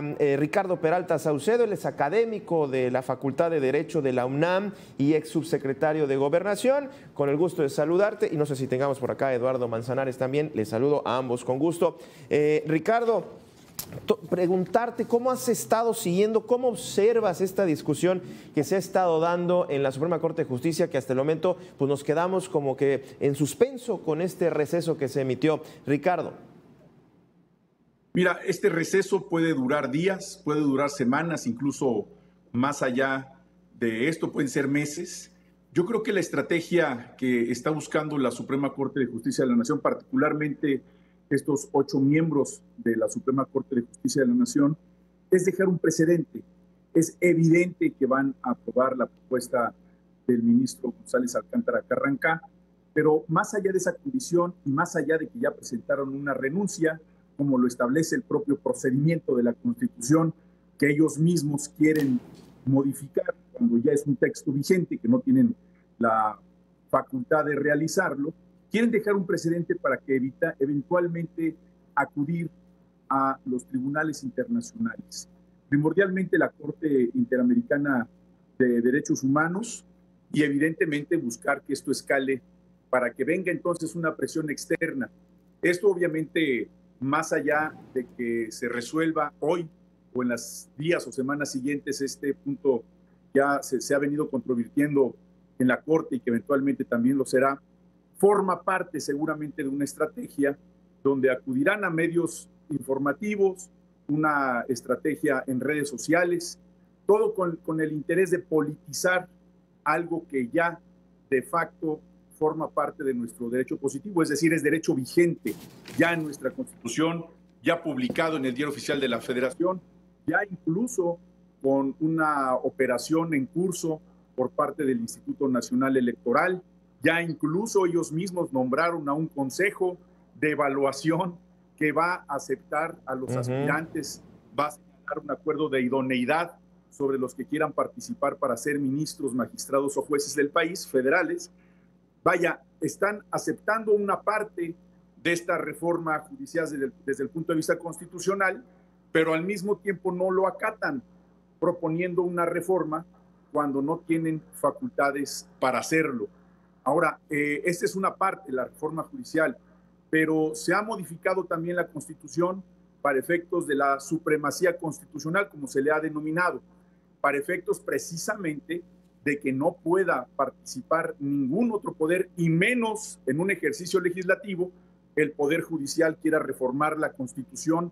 Ricardo Peralta Saucedo. Él es académico de la Facultad de Derecho de la UNAM y ex subsecretario de Gobernación. Con el gusto de saludarte, y no sé si tengamos por acá a Eduardo Manzanares también. Les saludo a ambos con gusto. Ricardo, preguntarte cómo has estado siguiendo, cómo observas esta discusión que se ha estado dando en la Suprema Corte de Justicia, que hasta el momento pues nos quedamos como que en suspenso con este receso que se emitió. Ricardo. Mira, este receso puede durar días, puede durar semanas, incluso más allá de esto, pueden ser meses. Yo creo que la estrategia que está buscando la Suprema Corte de Justicia de la Nación, particularmente estos 8 miembros de la Suprema Corte de Justicia de la Nación, es dejar un precedente. Es evidente que van a aprobar la propuesta del ministro González Alcántara Carrancá, pero más allá de esa condición y más allá de que ya presentaron una renuncia, como lo establece el propio procedimiento de la Constitución, que ellos mismos quieren modificar cuando ya es un texto vigente, que no tienen la facultad de realizarlo, quieren dejar un precedente para que eventualmente acudir a los tribunales internacionales, primordialmente la Corte Interamericana de Derechos Humanos, y evidentemente buscar que esto escale para que venga entonces una presión externa. Esto obviamente, más allá de que se resuelva hoy o en las días o semanas siguientes, este punto ya se ha venido controvirtiendo en la Corte y que eventualmente también lo será, forma parte seguramente de una estrategia donde acudirán a medios informativos, una estrategia en redes sociales, todo con el interés de politizar algo que ya de facto forma parte de nuestro derecho positivo, es decir, es derecho vigente ya en nuestra Constitución, ya publicado en el Diario Oficial de la Federación, ya incluso con una operación en curso por parte del Instituto Nacional Electoral, ya incluso ellos mismos nombraron a un consejo de evaluación que va a aceptar a los aspirantes, va a aceptar un acuerdo de idoneidad sobre los que quieran participar para ser ministros, magistrados o jueces del país, federales. Vaya, están aceptando una parte de esta reforma judicial desde el punto de vista constitucional, pero al mismo tiempo no lo acatan, proponiendo una reforma cuando no tienen facultades para hacerlo. Ahora, esta es una parte, la reforma judicial, pero se ha modificado también la Constitución para efectos de la supremacía constitucional, como se le ha denominado, para efectos precisamente de que no pueda participar ningún otro poder, y menos en un ejercicio legislativo, el Poder Judicial quiera reformar la Constitución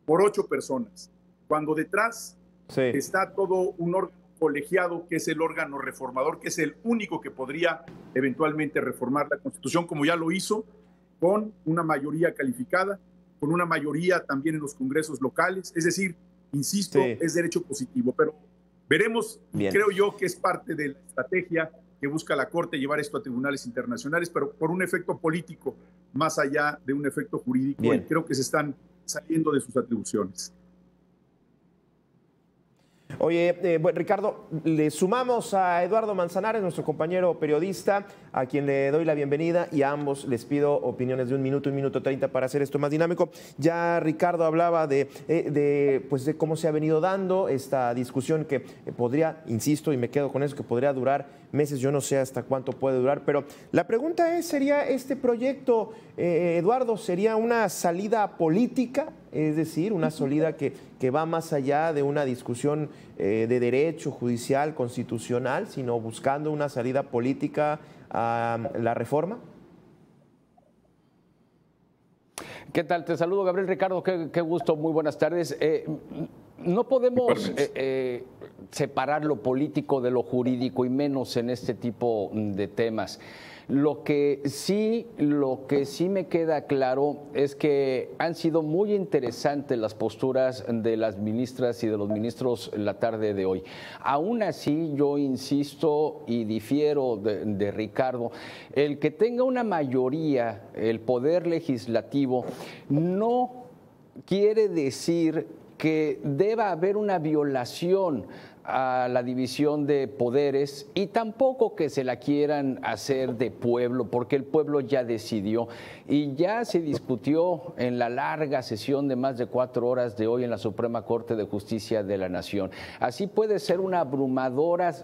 por 8 personas, cuando detrás está todo un órgano colegiado, que es el órgano reformador, que es el único que podría eventualmente reformar la Constitución, como ya lo hizo, con una mayoría calificada, con una mayoría también en los congresos locales. Es decir, insisto, es derecho positivo, pero veremos. Bien. Creo yo que es parte de la estrategia que busca la Corte, llevar esto a tribunales internacionales, pero por un efecto político, más allá de un efecto jurídico. Bien. Y creo que se están saliendo de sus atribuciones. Oye, bueno, Ricardo, le sumamos a Eduardo Manzanares, nuestro compañero periodista, a quien le doy la bienvenida, y a ambos les pido opiniones de 1 minuto 30 para hacer esto más dinámico. Ya Ricardo hablaba de cómo se ha venido dando esta discusión que podría, insisto, y me quedo con eso, que podría durar meses, yo no sé hasta cuánto puede durar, pero la pregunta es, ¿sería este proyecto, Eduardo, sería una salida política? Es decir, una salida que va más allá de una discusión de derecho judicial, constitucional, sino buscando una salida política a la reforma. ¿Qué tal? Te saludo, Gabriel. Ricardo, qué gusto, muy buenas tardes. No podemos separar lo político de lo jurídico, y menos en este tipo de temas. Lo que sí me queda claro es que han sido muy interesantes las posturas de las ministras y de los ministros la tarde de hoy. Aún así, yo insisto y difiero de Ricardo, el que tenga una mayoría el Poder Legislativo no quiere decir que deba haber una violación a la división de poderes y tampoco que se la quieran hacer de pueblo, porque el pueblo ya decidió y ya se discutió en la larga sesión de más de 4 horas de hoy en la Suprema Corte de Justicia de la Nación. Así puede ser una abrumadora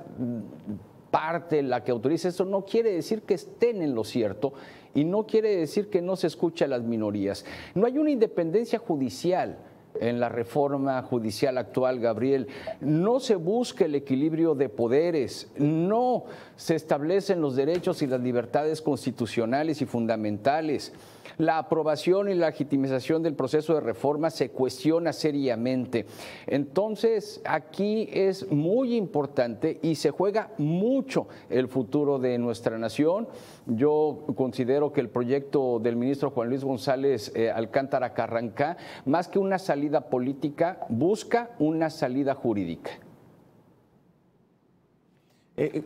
parte la que autoriza. Eso no quiere decir que estén en lo cierto y no quiere decir que no se escuche a las minorías. No hay una independencia judicial en la reforma judicial actual, Gabriel. No se busca el equilibrio de poderes, no se establecen los derechos y las libertades constitucionales y fundamentales. La aprobación y la legitimización del proceso de reforma se cuestiona seriamente. Entonces, aquí es muy importante y se juega mucho el futuro de nuestra nación. Yo considero que el proyecto del ministro Juan Luis González Alcántara Carrancá, más que una salida política, busca una salida jurídica.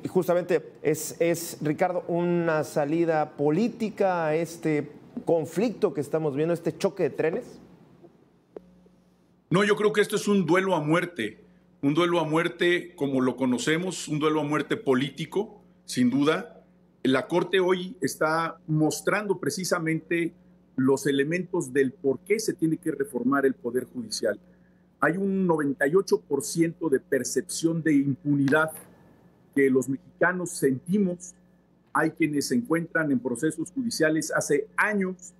Justamente, ¿es, Ricardo, una salida política a este conflicto que estamos viendo, este choque de trenes? No, yo creo que esto es un duelo a muerte como lo conocemos, un duelo a muerte político, sin duda. La Corte hoy está mostrando precisamente los elementos del por qué se tiene que reformar el Poder Judicial. Hay un 98% de percepción de impunidad que los mexicanos sentimos. Hay quienes se encuentran en procesos judiciales hace años.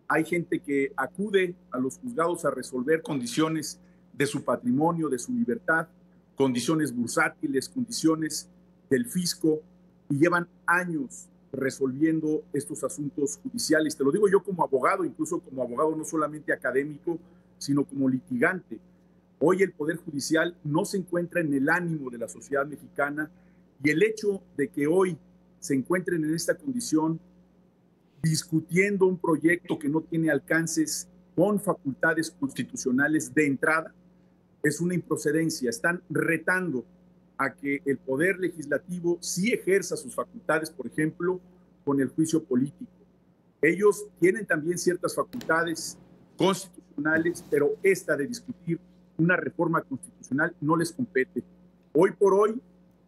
Hay gente que acude a los juzgados a resolver condiciones de su patrimonio, de su libertad, condiciones bursátiles, condiciones del fisco, y llevan años resolviendo estos asuntos judiciales. Te lo digo yo como abogado, incluso como abogado no solamente académico, sino como litigante. Hoy el Poder Judicial no se encuentra en el ánimo de la sociedad mexicana, y el hecho de que hoy se encuentren en esta condición discutiendo un proyecto que no tiene alcances con facultades constitucionales de entrada es una improcedencia. Están retando a que el Poder Legislativo sí ejerza sus facultades, por ejemplo, con el juicio político. Ellos tienen también ciertas facultades constitucionales, pero esta de discutir una reforma constitucional no les compete. Hoy por hoy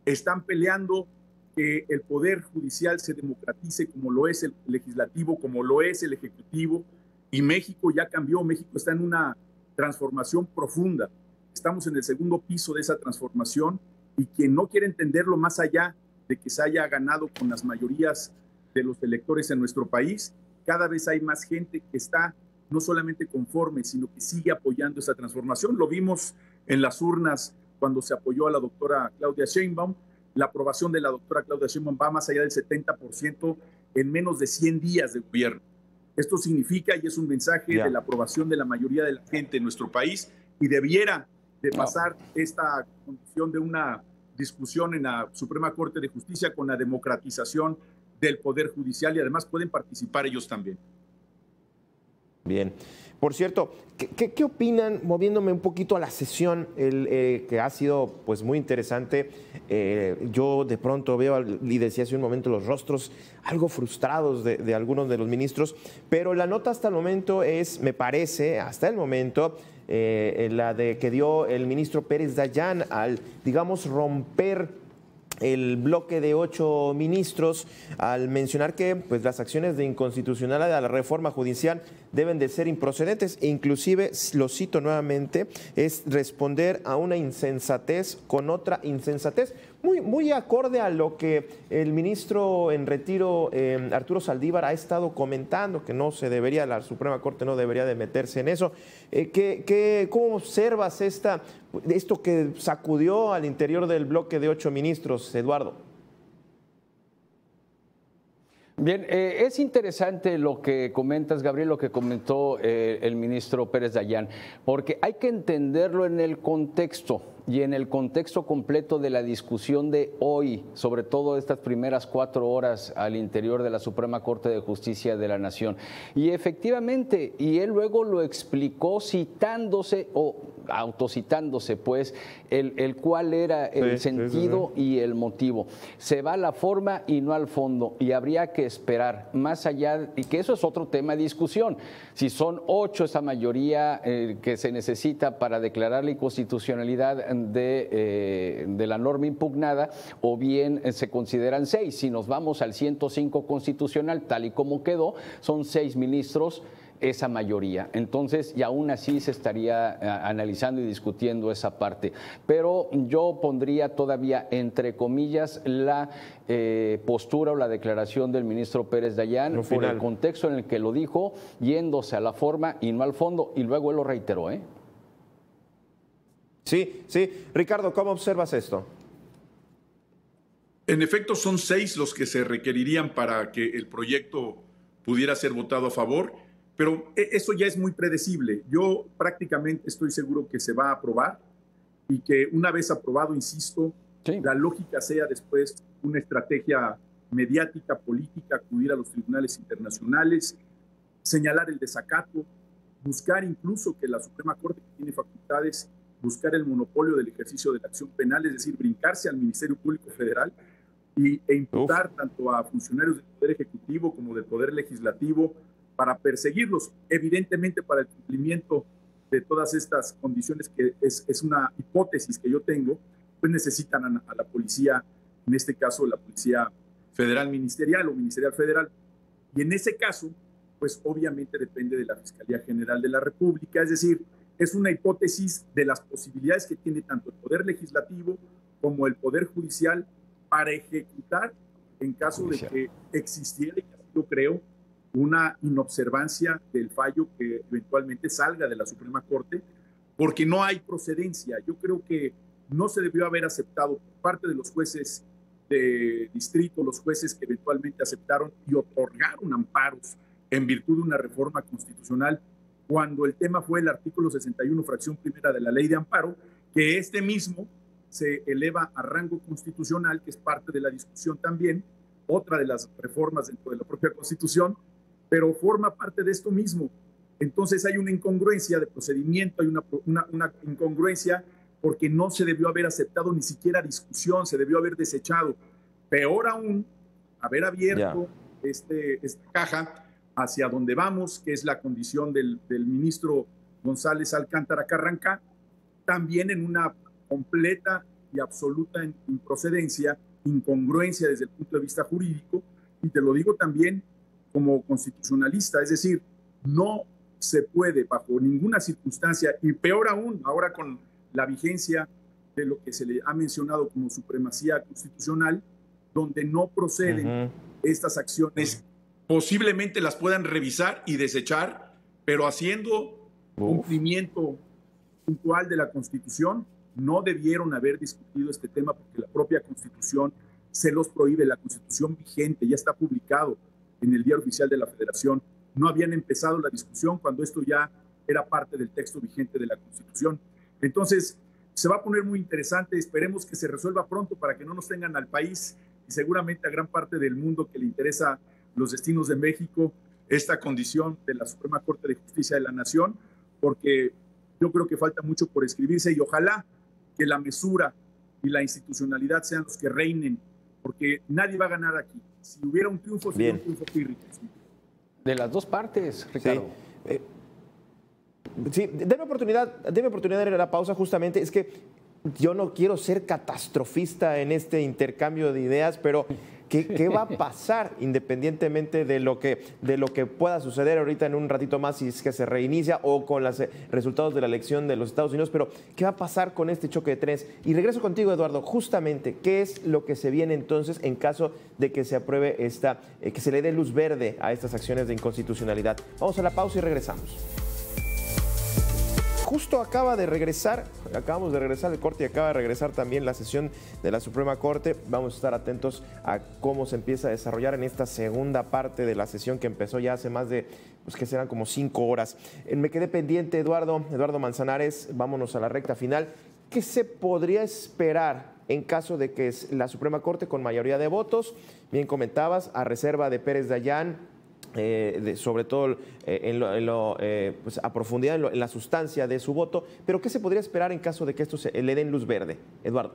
están peleando que el Poder Judicial se democratice como lo es el legislativo, como lo es el ejecutivo, y México ya cambió. México está en una transformación profunda. Estamos en el segundo piso de esa transformación, y quien no quiere entenderlo más allá de que se haya ganado con las mayorías de los electores en nuestro país, cada vez hay más gente que está no solamente conforme, sino que sigue apoyando esa transformación. Lo vimos en las urnas cuando se apoyó a la doctora Claudia Sheinbaum. La aprobación de la doctora Claudia Sheinbaum va más allá del 70% en menos de 100 días de gobierno. Esto significa, y es un mensaje de la aprobación de la mayoría de la gente en nuestro país, y debiera de pasar esta condición de una discusión en la Suprema Corte de Justicia con la democratización del Poder Judicial, y además pueden participar ellos también. Bien. Por cierto, ¿qué opinan, moviéndome un poquito a la sesión, que ha sido pues muy interesante? Yo de pronto veo, y decía hace un momento, los rostros algo frustrados de algunos de los ministros, pero la nota hasta el momento es, me parece, hasta el momento, la de que dio el ministro Pérez Dayán al, digamos, romper el bloque de 8 ministros, al mencionar que pues, las acciones de inconstitucionalidad de la reforma judicial deben de ser improcedentes, e inclusive, lo cito nuevamente, es responder a una insensatez con otra insensatez, muy acorde a lo que el ministro en retiro, Arturo Saldívar, ha estado comentando, que no se debería, la Suprema Corte no debería de meterse en eso. ¿Cómo observas esto que sacudió al interior del bloque de 8 ministros, Eduardo? Bien, es interesante lo que comentas, Gabriel, lo que comentó el ministro Pérez Dayán, porque hay que entenderlo en el contexto y en el contexto completo de la discusión de hoy, sobre todo estas primeras 4 horas al interior de la Suprema Corte de Justicia de la Nación. Y efectivamente, y él luego lo explicó citándose o autocitándose, pues, el cuál era el sentido y el motivo. Se va a la forma y no al fondo, y habría que esperar más allá, y que eso es otro tema de discusión. Si son 8 esa mayoría que se necesita para declarar la inconstitucionalidad de la norma impugnada, o bien se consideran 6. Si nos vamos al 105 constitucional, tal y como quedó, son 6 ministros esa mayoría. Entonces, y aún así se estaría analizando y discutiendo esa parte. Pero yo pondría todavía, entre comillas, la postura o la declaración del ministro Pérez Dayán por el contexto en el que lo dijo, yéndose a la forma y no al fondo, y luego él lo reiteró, ¿eh? Sí, sí. Ricardo, ¿cómo observas esto? En efecto, son 6 los que se requerirían para que el proyecto pudiera ser votado a favor, pero eso ya es muy predecible. Yo prácticamente estoy seguro que se va a aprobar y que una vez aprobado, insisto, sí, la lógica sea después una estrategia mediática, política, acudir a los tribunales internacionales, señalar el desacato, buscar incluso que la Suprema Corte, que tiene facultades, buscar el monopolio del ejercicio de la acción penal, es decir, brincarse al Ministerio Público Federal e imputar tanto a funcionarios del Poder Ejecutivo como del Poder Legislativo para perseguirlos, evidentemente para el cumplimiento de todas estas condiciones, que es una hipótesis que yo tengo, pues necesitan a la policía, en este caso la Policía Federal Ministerial o Ministerial Federal, y en ese caso, pues obviamente depende de la Fiscalía General de la República, es decir, es una hipótesis de las posibilidades que tiene tanto el Poder Legislativo como el Poder Judicial para ejecutar en caso de que existiera, y yo creo, una inobservancia del fallo que eventualmente salga de la Suprema Corte, porque no hay procedencia. Yo creo que no se debió haber aceptado por parte de los jueces de distrito, los jueces que eventualmente aceptaron y otorgaron amparos en virtud de una reforma constitucional, cuando el tema fue el artículo 61, fracción primera de la Ley de Amparo, que este mismo se eleva a rango constitucional, que es parte de la discusión también, otra de las reformas dentro de la propia Constitución, pero forma parte de esto mismo. Entonces hay una incongruencia de procedimiento, hay una incongruencia porque no se debió haber aceptado ni siquiera discusión, se debió haber desechado. Peor aún, haber abierto esta caja hacia donde vamos, que es la condición del ministro González Alcántara Carrancá, también en una completa y absoluta improcedencia, incongruencia desde el punto de vista jurídico, y te lo digo también como constitucionalista, es decir, no se puede bajo ninguna circunstancia, y peor aún ahora con la vigencia de lo que se le ha mencionado como supremacía constitucional, donde no proceden estas acciones, posiblemente las puedan revisar y desechar, pero haciendo cumplimiento puntual de la Constitución. No debieron haber discutido este tema porque la propia Constitución se los prohíbe, la Constitución vigente ya está publicado en el Diario Oficial de la Federación. No habían empezado la discusión cuando esto ya era parte del texto vigente de la Constitución. Entonces, se va a poner muy interesante. Esperemos que se resuelva pronto para que no nos tengan al país y seguramente a gran parte del mundo que le interesa los destinos de México esta condición de la Suprema Corte de Justicia de la Nación, porque yo creo que falta mucho por escribirse y ojalá que la mesura y la institucionalidad sean los que reinen, porque nadie va a ganar aquí. Si hubiera un triunfo, sería un triunfo pírrico. De las dos partes, Ricardo. Sí, déme oportunidad de ir a la pausa. Justamente es que yo no quiero ser catastrofista en este intercambio de ideas, pero ¿qué va a pasar independientemente de lo que pueda suceder ahorita en un ratito más si es que se reinicia o con los resultados de la elección de los Estados Unidos? Pero ¿qué va a pasar con este choque de trenes? Y regreso contigo, Eduardo, justamente, ¿qué es lo que se viene entonces en caso de que se apruebe que se le dé luz verde a estas acciones de inconstitucionalidad? Vamos a la pausa y regresamos. Justo acabamos de regresar del corte y acaba de regresar también la sesión de la Suprema Corte. Vamos a estar atentos a cómo se empieza a desarrollar en esta segunda parte de la sesión que empezó ya hace más de, pues que serán como 5 horas. Me quedé pendiente, Eduardo Manzanares, vámonos a la recta final. ¿Qué se podría esperar en caso de que la Suprema Corte con mayoría de votos, bien comentabas, a reserva de Pérez Dayán, sobre todo pues a profundidad en la sustancia de su voto, pero ¿qué se podría esperar en caso de que esto le den luz verde? Eduardo.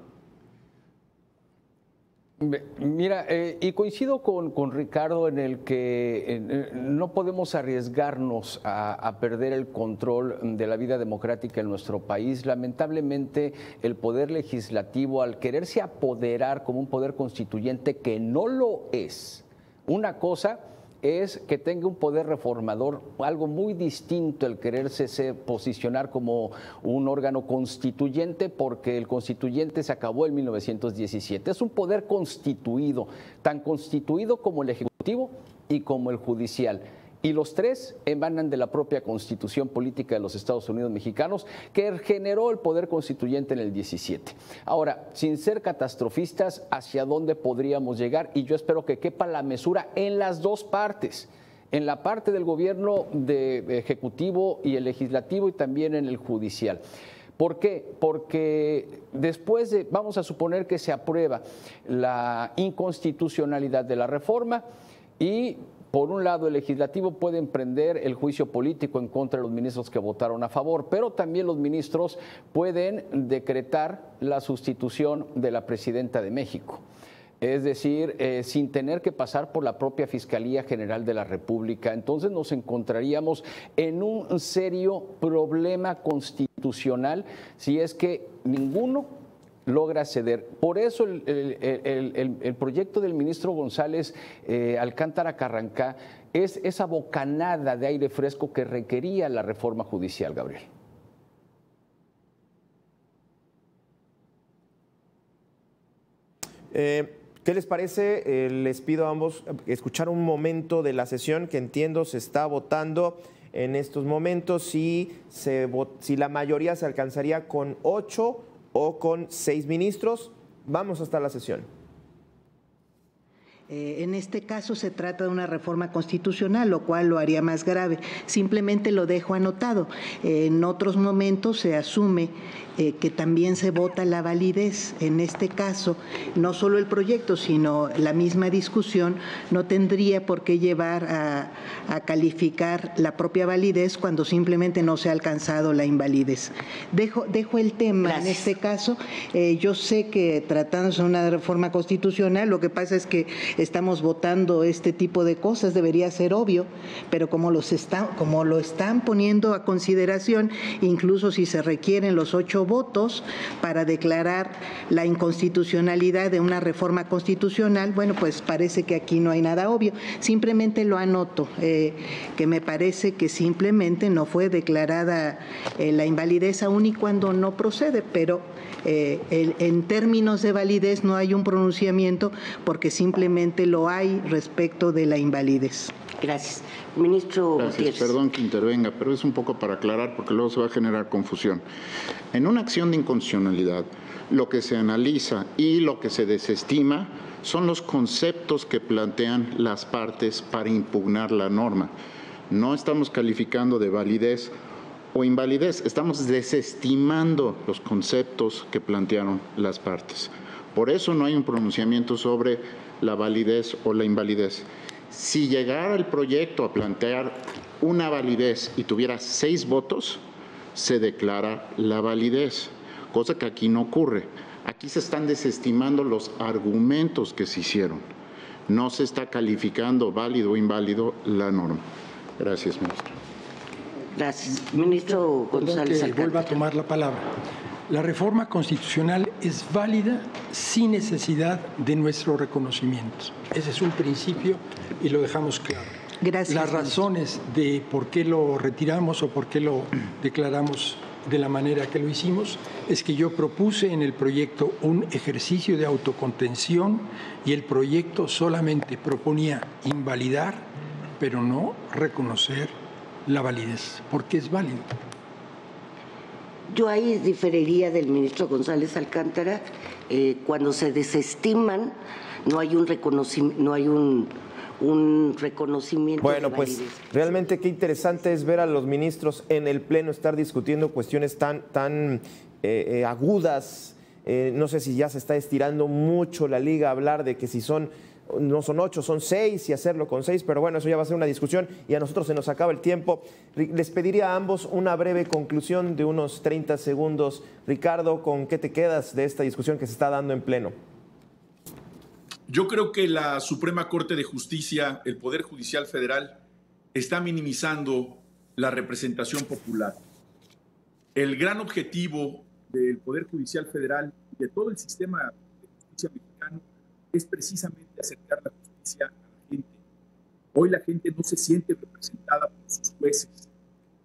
Mira, y coincido con Ricardo en el que no podemos arriesgarnos a perder el control de la vida democrática en nuestro país. Lamentablemente, el poder legislativo, al quererse apoderar como un poder constituyente que no lo es, una cosa es que tenga un poder reformador, algo muy distinto el quererse posicionar como un órgano constituyente, porque el constituyente se acabó en 1917. Es un poder constituido, tan constituido como el Ejecutivo y como el Judicial. Y los tres emanan de la propia Constitución Política de los Estados Unidos Mexicanos, que generó el poder constituyente en el 17. Ahora, sin ser catastrofistas, ¿hacia dónde podríamos llegar? Y yo espero que quepa la mesura en las dos partes, en la parte del gobierno ejecutivo y el legislativo, y también en el judicial. ¿Por qué? Porque después vamos a suponer que se aprueba la inconstitucionalidad de la reforma y, por un lado, el legislativo puede emprender el juicio político en contra de los ministros que votaron a favor, pero también los ministros pueden decretar la sustitución de la presidenta de México. Es decir, sin tener que pasar por la propia Fiscalía General de la República. Entonces nos encontraríamos en un serio problema constitucional si es que ninguno logra ceder. Por eso el proyecto del ministro González Alcántara Carrancá es esa bocanada de aire fresco que requería la reforma judicial, Gabriel. ¿Qué les parece? Les pido a ambos escuchar un momento de la sesión que entiendo se está votando en estos momentos, si la mayoría se alcanzaría con 8 o con 6 ministros. Vamos hasta la sesión. En este caso se trata de una reforma constitucional, lo cual lo haría más grave. Simplemente lo dejo anotado. En otros momentos se asume que también se vota la validez. En este caso, no solo el proyecto, sino la misma discusión no tendría por qué llevar a calificar la propia validez cuando simplemente no se ha alcanzado la invalidez. Dejo el tema. Gracias. En este caso. Yo sé que tratándose de una reforma constitucional, lo que pasa es que estamos votando este tipo de cosas, debería ser obvio, pero como lo están poniendo a consideración, incluso si se requieren los 8 votos para declarar la inconstitucionalidad de una reforma constitucional, bueno, pues parece que aquí no hay nada obvio. Simplemente lo anoto, que me parece que simplemente no fue declarada la invalidez aún y cuando no procede, pero en términos de validez no hay un pronunciamiento porque simplemente lo hay respecto de la invalidez. Gracias. Ministro Gutiérrez. Perdón que intervenga, pero es un poco para aclarar porque luego se va a generar confusión. En una acción de inconstitucionalidad, lo que se analiza y lo que se desestima son los conceptos que plantean las partes para impugnar la norma. No estamos calificando de validez o invalidez, estamos desestimando los conceptos que plantearon las partes. Por eso no hay un pronunciamiento sobre la validez o la invalidez. Si llegara el proyecto a plantear una validez y tuviera 6 votos, se declara la validez, cosa que aquí no ocurre. Aquí se están desestimando los argumentos que se hicieron. No se está calificando válido o inválido la norma. Gracias, ministro. Gracias. Ministro González Alcántara. Vuelva a tomar la palabra. La reforma constitucional es válida sin necesidad de nuestro reconocimiento. Ese es un principio y lo dejamos claro. Gracias. Las razones de por qué lo retiramos o por qué lo declaramos de la manera que lo hicimos es que yo propuse en el proyecto un ejercicio de autocontención y el proyecto solamente proponía invalidar, pero no reconocer la validez, porque es válido. Yo ahí diferiría del ministro González Alcántara. Cuando se desestiman, no hay un reconocimiento, Bueno, de pues validez. realmente qué interesante es ver a los ministros en el Pleno estar discutiendo cuestiones tan agudas. No sé si ya se está estirando mucho la liga a hablar de que si son no son 8, son 6 y hacerlo con 6, pero bueno, eso ya va a ser una discusión y a nosotros se nos acaba el tiempo. Les pediría a ambos una breve conclusión de unos 30 segundos. Ricardo, ¿con qué te quedas de esta discusión que se está dando en pleno? Yo creo que la Suprema Corte de Justicia, el Poder Judicial Federal, está minimizando la representación popular. El gran objetivo del Poder Judicial Federal y de todo el sistema de justicia mexicano es precisamente acercar la justicia a la gente. Hoy la gente no se siente representada por sus jueces.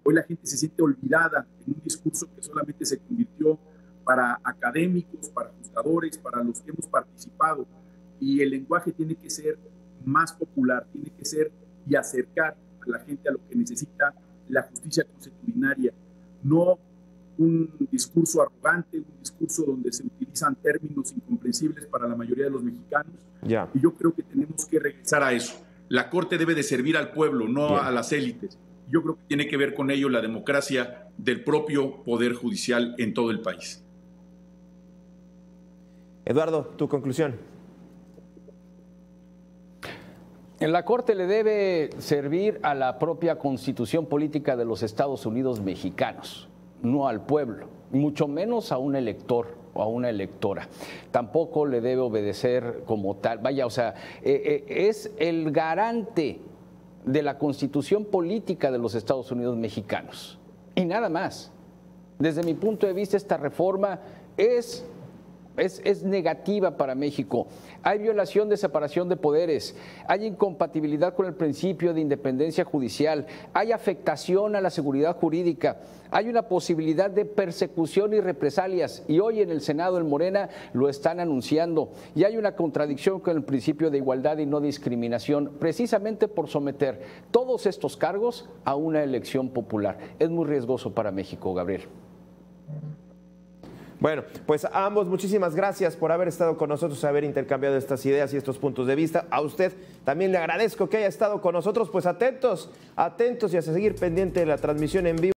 Hoy la gente se siente olvidada en un discurso que solamente se convirtió para académicos, para juzgadores, para los que hemos participado. Y el lenguaje tiene que ser más popular, tiene que ser y acercar a la gente a lo que necesita la justicia consuetudinaria, no un discurso arrogante, un discurso donde se utilizan términos incomprensibles para la mayoría de los mexicanos. Y yo creo que tenemos que regresar a eso. La Corte debe de servir al pueblo, no a las élites. Yo creo que tiene que ver con ello la democracia del propio Poder Judicial en todo el país. Eduardo, tu conclusión. En la Corte le debe servir a la propia Constitución Política de los Estados Unidos mexicanos, no al pueblo, mucho menos a un elector o a una electora. Tampoco le debe obedecer como tal. Vaya, o sea, es el garante de la Constitución Política de los Estados Unidos mexicanos. Y nada más. Desde mi punto de vista, esta reforma es negativa para México. Hay violación de separación de poderes, hay incompatibilidad con el principio de independencia judicial, hay afectación a la seguridad jurídica, hay una posibilidad de persecución y represalias, y hoy en el Senado, en Morena, lo están anunciando, y hay una contradicción con el principio de igualdad y no discriminación, precisamente por someter todos estos cargos a una elección popular. Es muy riesgoso para México, Gabriel. Bueno, pues a ambos muchísimas gracias por haber estado con nosotros, haber intercambiado estas ideas y estos puntos de vista. A usted también le agradezco que haya estado con nosotros, pues atentos y a seguir pendiente de la transmisión en vivo.